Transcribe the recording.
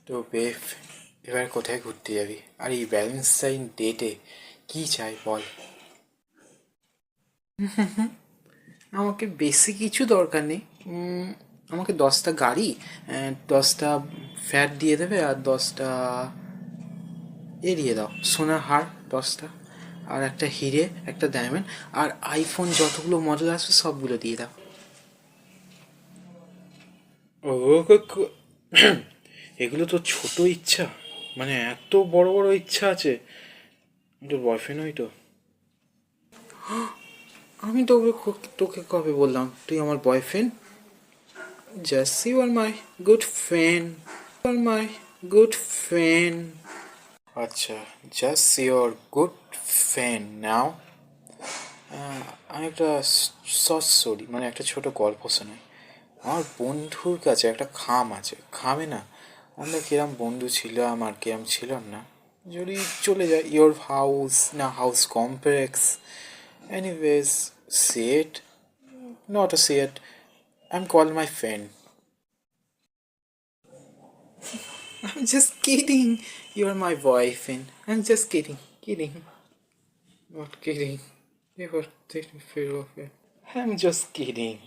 তো বেফ, এবার কোথায় ঘুরতে যাবি? আর এই ভ্যালেন্টাইন ডেটে কি চাই বল? আমাকে বেশি কিছু দরকার নেই। আমাকে 10টা গাড়ি, 10টা ফ্যাট দিয়ে দেবে, আর 10টা দিয়ে দাও, সোনার হার 10টা, আর একটা হিরে, একটা ডায়মন্ড, আর আইফোন যতগুলো মডেল আসবে সবগুলো দিয়ে দাও। ও, এগুলো তো ছোট ইচ্ছা, মানে এত বড় বড় ইচ্ছা আছে? তোর বয়ফ্রেন্ড হই তো? আমি তোকে কবে বললাম তুই আমার boyfriend? Just you are my good friend, are my good friend. আচ্ছা, just your good friend now. আমি একটা শর্ট স্টোরি, মানে একটা ছোট গল্প শোনাই। আমার বন্ধুর কাছে একটা খাম আছে, খামে না আমরা কিরম বন্ধু ছিল আমার, কিরম ছিলাম না, যদি চলে যায় ইয়োর হাউস না house complex, anyways, say it, not a say it, I am call my friend. I'm just kidding. You're my boyfriend. I'm just kidding. Kidding. Not kidding. Never take me fear of it. I'm just kidding.